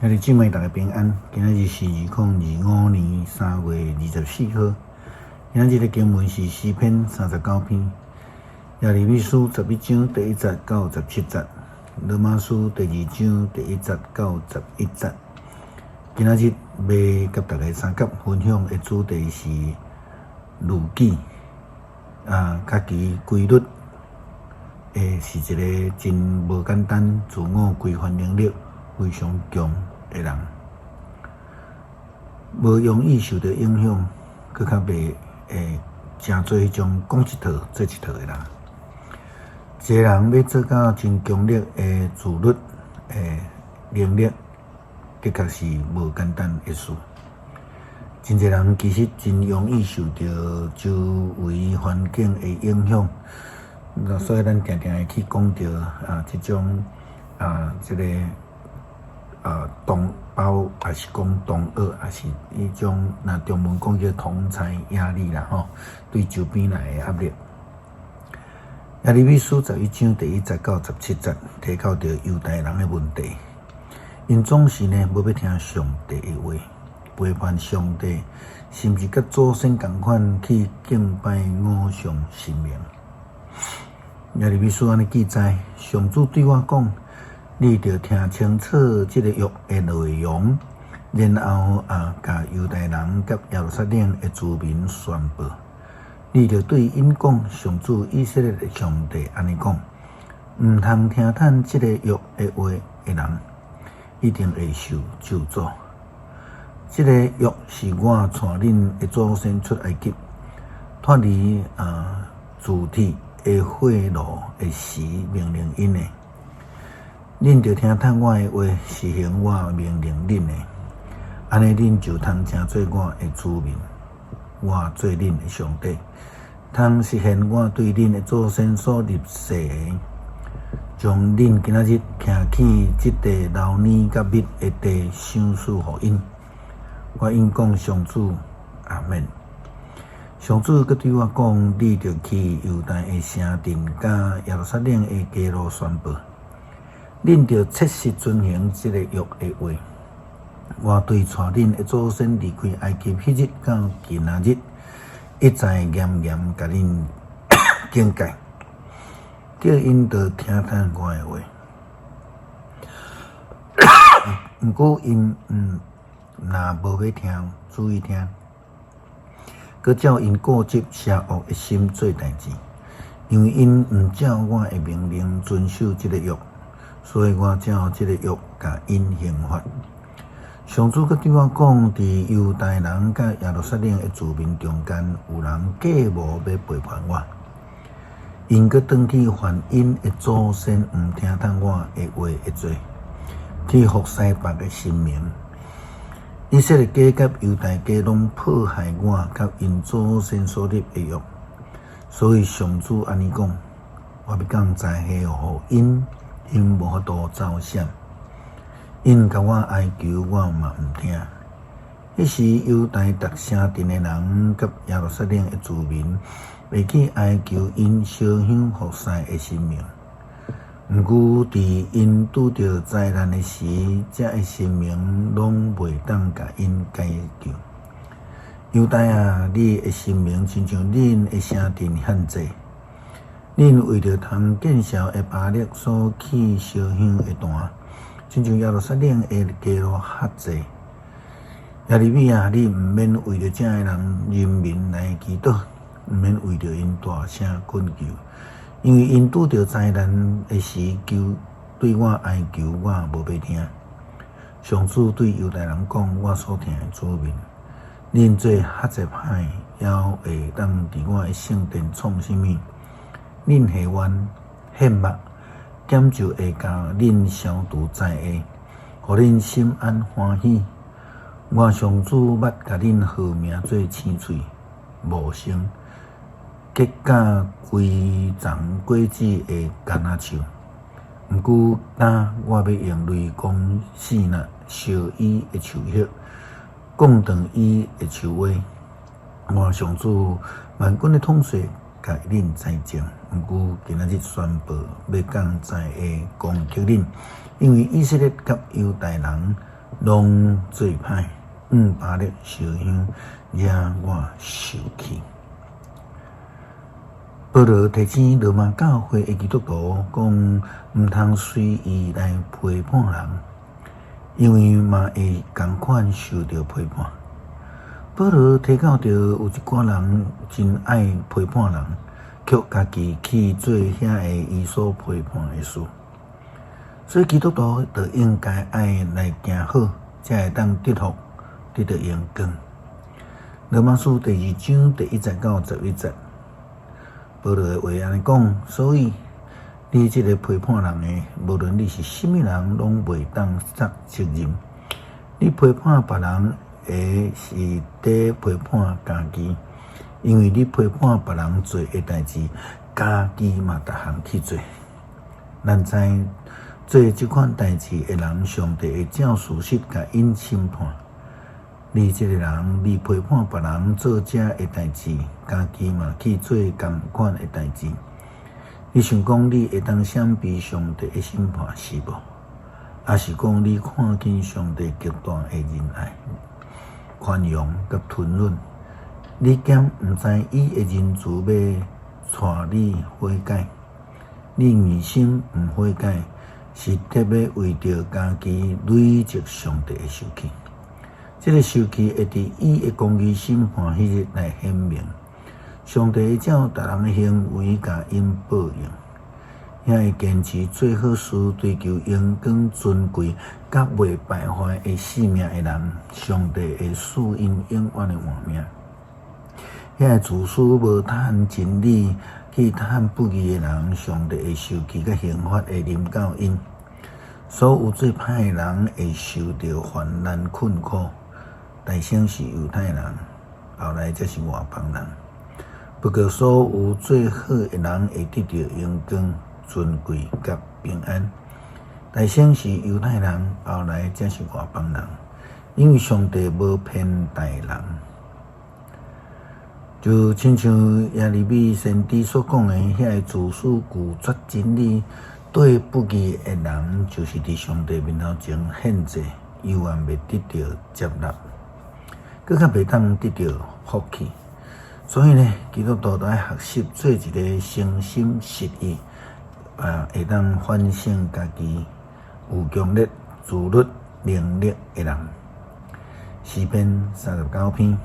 兄弟姊妹，大家平安。今仔日是2025年3月24号。今仔日的经文是诗篇39篇，耶利米书11章第1节到17节，罗马书第2章第1节到11节。今仔日要甲大家三角分享的主题是律己家己规律。是一个真无简单、自我规范能力非常强的人，无容易受到影响，佮较袂真做迄种讲一套做一套的人。一个人要做到真强烈的自律能力，的确是无简单的事。真侪人其实真容易受到周围环境的影响。所以咱常常会去讲到这种这个同胞，还是讲同恶，还是迄种中文讲叫同侪压力啦吼，对周边来的压力。耶利米书11章第1节到17节提到着犹太人的问题，因总是无要听上帝的话，背叛上帝，甚至甲祖先同款去敬拜偶像神明。耶利米书安尼记载，上主对我讲：“你着听清楚这个约的内容，然后甲犹太人甲耶路撒冷的居民宣布，你着对因讲：上主以色列的上帝安尼讲，毋通听叹这个约的话的人，一定会受咒诅。这个约是我带恁的祖先出埃及，脱离主体的贿赂的时命令因的，恁着听叹我的话，实行我命令恁的，安尼恁就通成做我的子民，我做恁的上帝，通实现我对恁的祖先所立誓的，将恁今仔日徛起这地老年甲密的地赏赐互因。我应讲上主阿门。上主佮对我讲，你着去犹太的城镇甲耶路撒冷的街路宣布，恁着切实遵行这个约的话。我对带恁的祖先离开埃及迄日到今仔日，一再严严甲恁警戒，叫因着听叹我的话。毋过因若无要听，注意听。佮照因固执邪恶的心做代志，因为因毋照我的命令遵守这个约，所以我照这个约甲因刑罚。上主佮对我讲，伫犹太人甲耶路撒冷的居民中间，有人假冒要背叛我，因佮转去犯因的祖先毋听叹我的话的罪，去服西别的神明。以色列家甲犹太家拢迫害我甲因祖先所立的约，所以上主安尼讲，我要降灾祸互因无法度走闪。因甲我哀求，我嘛毋听。迄时犹太逐城镇的人甲耶路撒冷的居民，会去哀求因烧香服侍的神明。毋过，伫因拄着灾难的时，这个神明拢袂当甲因解救。犹太你的神明亲像恁的城镇遐济，恁为着通见效的巴力所去烧香的坛，亲像耶路撒冷的街路遐济。耶利米你毋免为着这个人民来祈祷，毋免为着因大声恳求。因为因拄着灾难的时对我哀求，我无要听。上主对犹太人讲：我所听的子民，恁做遐济歹，也会当伫我的圣殿创啥物？恁下冤献目，减就会甲恁消除灾厄，互恁心安欢喜。我上主捌甲恁号名做青翠无声。结甲规丛果子的橄榄树，毋过我要用雷公死那烧伊的树叶，讲断伊的树话。我上主万军的统帅，甲恁在正。毋过今仔日宣布要降灾的攻击恁，因为以色列甲犹太人拢做歹，巴力烧香，惹我受气。保罗提醒罗马教会的基督徒讲，毋通随意来批判人，因为嘛会同款受到批判。保罗提到着有一寡人真爱批判人，却家己去做遐个伊所批判的事。所以基督徒就应该爱来行好，才会当得福，得到阳光。罗马书第2章第1节到11节。保罗的话安尼讲，所以你这个批判人的，无论你是甚么人，拢袂当负责任。你批判别人，会是在批判家己，因为你批判别人做的代志，家己嘛逐项去做。咱知做这款代志的人，上帝会照事实甲因审判。你这个人，你批判别人做这的代志，家己嘛去做同款的代志。你想讲你会当闪避上帝的审判是无？还是讲你看见上帝极大的仁爱、宽容甲吞忍？你兼毋知伊的仁慈要带你悔改，你硬心毋悔改，是特别为着家己累积上帝的受气。这个受气会伫伊的公义审判迄日来显明，上帝会照逐人的行为甲因报应，也会坚持做好事、追求阳光、尊贵、甲袂败坏的性命的人，上帝会赐因永远的活命。遐个自私无趁真理去趁不义的人，上帝会受气甲刑罚会临到因。所有做歹的人会受到患难困苦。大先是犹太人，后来才是外邦人。不过，所有最好的人会得到阳光、尊贵甲平安。大先是犹太人，后来才是外邦人。因为上帝无偏待人，就亲像耶利米先知所讲的，遐个自私拒绝真理、对不义的人，就是伫上帝面头前献祭，永远袂得到接纳。更较袂当得到福气，所以呢，基督徒都要学习做一个诚心实意，会当反省家己有强烈自律能力的人。诗篇39篇，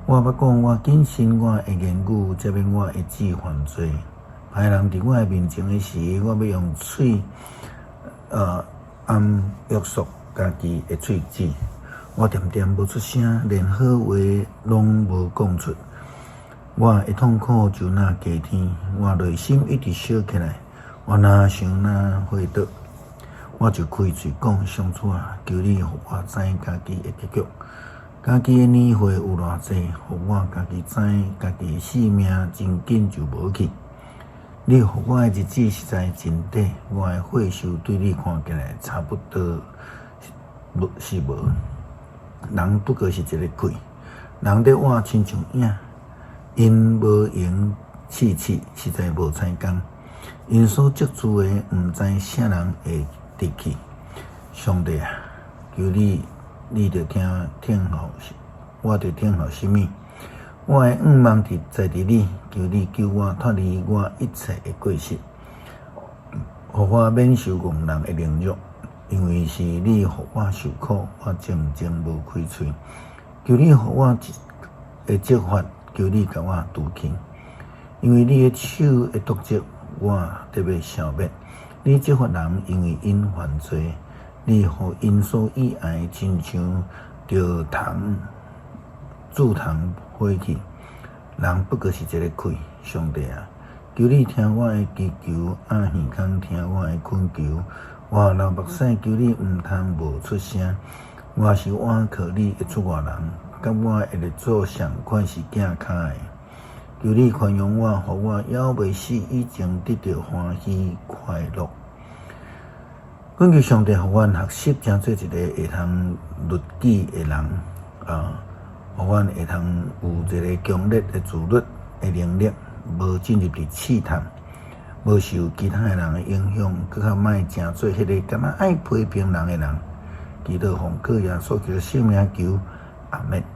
我捌讲我谨慎我的言语，才免我会止犯罪。歹人伫我的面前的时，我要用嘴约束家己的喙齿。我恬恬无出声，连好话拢无讲出。我的痛苦就那加添，我内心一直烧起来。我若想若回倒，我就开嘴讲上主啊，求你互我知家己的结局，家己的年岁有偌济，互我家己知家己的性命真紧就无去。你互我的日子实在真短，我的岁数对你看起来差不多是无。人不过是一个鬼，人咧活亲像影，因无闲刺刺，实在无采工。因所积聚的，毋知啥人会得去。上帝啊，求你着听候，我着听候什么？我的仰望在伫你，求你救我脱离我一切的过失，互我免受戆人的凌辱。因为是你互我受苦，我静静无开嘴。求你互我的责罚，求你甲我除去。因为你的手的毒责，我得要消灭。你责罚人，因为因犯罪，你互因所喜爱，亲像着煮糖火去。人不过是一个鬼，上帝啊，求你听我的祈求，耳耳孔听我的恳求。我流目屎，求你毋通无出声。我是倚靠你的出外人，甲我会来做上款是囝脚的。求你宽容我，互我还未死以前得到欢喜快乐。根据上帝互阮学习，成做一个会通律己的人互阮会通有一个强烈的自律的能力，无进入伫试探。无受其他人的影响，搁较莫成做迄个敢若爱批评人的人。基督奉靠耶稣基督生命求，阿门。